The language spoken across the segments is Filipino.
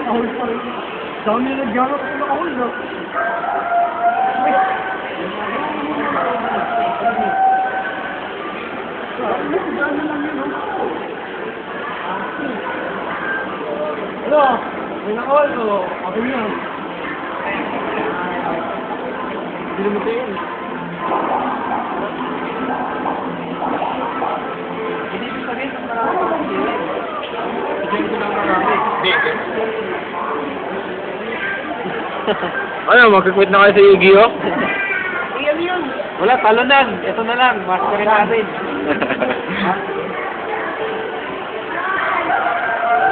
nakahul pa rin. Saan nila nagyanap kung nakahul na? Ano? May nakahul o? Ako niya. Hindi naman tayo yun. Hindi ko sabihin kung marami ko hindi. Hindi ko lang marami. Hindi. Ano, magkakwit na kayo sa Yu-Gi-Oh? Iyan yun. Wala, talo na. Ito na lang, master natin.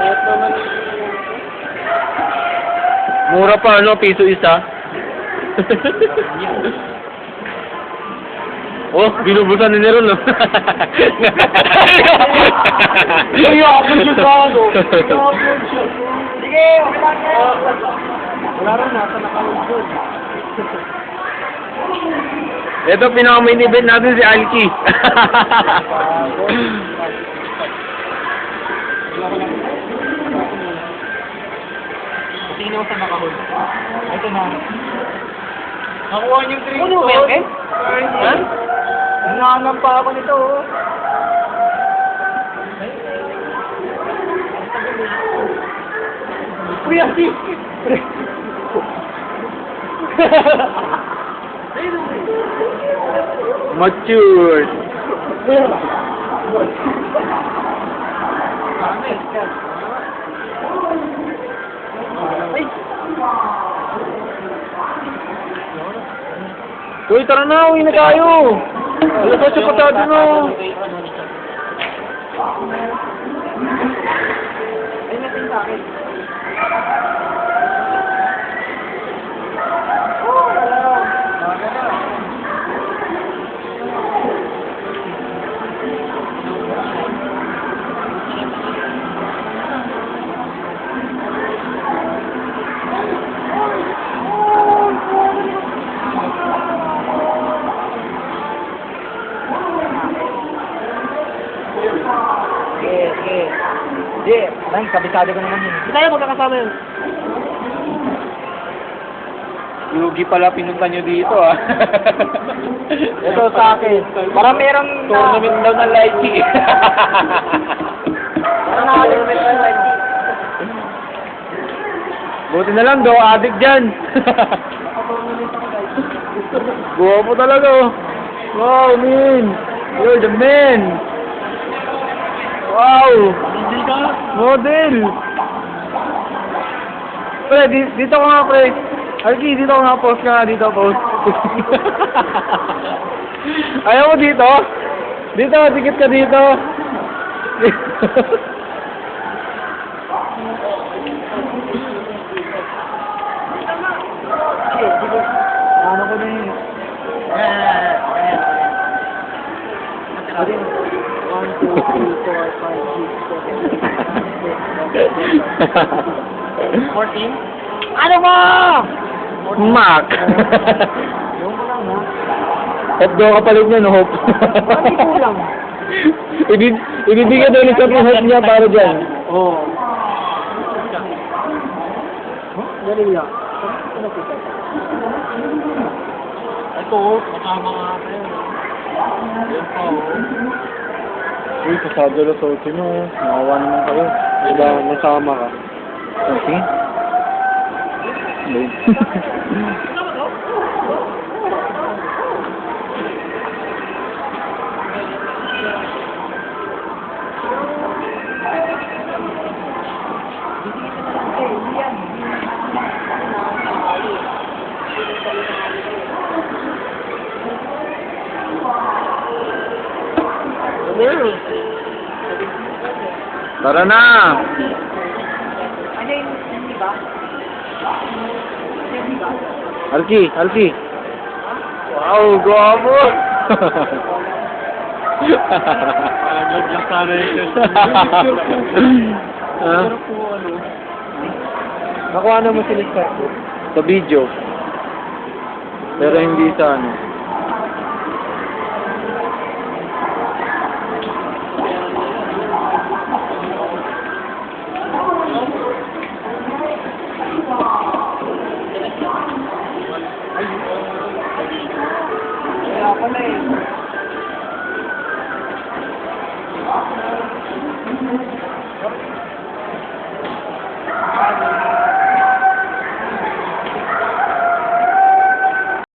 Ayot naman. Mura pa, ano? Piso isa. Oh, binubusan ni Nerol, no? Ay, ako siya sa ano. Sige, okay lang yan. Wala rin, nasa nakahul yun. Ito, pinaka-main event natin si Alki. Sino sa nakahul? Ito na. Nakuha niyong drink. Ano, Melke? Ha? Nanganam pa ako nito. Kuya, si! Mature. Uy, tara na, uwi na tayo. Alas 8 pa tayo, no? Ay, natin sa akin. Okay. Hindi, lang, kabisado ko naman yun. Hindi tayo magkakasama yun. Yugi pala pinunta nyo dito, ah. Ito sa akin. Para meron na... Tournament daw ng Lychee. Para nakatournament na live. Buti na lang daw, addict dyan. Buha mo talaga, oh. Wow, man. You're the man. Wow. Hindi ka? Model. Pre, dito ko nga, pre. Alki, dito ko nga, post ka nga dito, post. Ayaw mo dito? Dito, dikit ka dito. Sige. Ano ko na yun? Ate, 1, 2, 3, 4, 5, 6, 7, 8, 9, 10, 11, 14? Ano mo? Mac. Yung ko lang, ha? At go kapalit niya, no, Hope. Bakit di kulang? Ibibigay daw ni Hope yung Hope niya para dyan. Oo. Galing lang. Ito, kasama nga kayo. Yan pa, Uy, pasado na sa utin nyo. Nakawa naman kayo. Diba, masama ka. Okay? Tara na! Ano yung hindi ba? Hindi ba? Alki! Alki! Wow, guwapo! Parang lang sana yun. Pero po ano? Nakuha naman si Lister sa video. Pero hindi sa ano.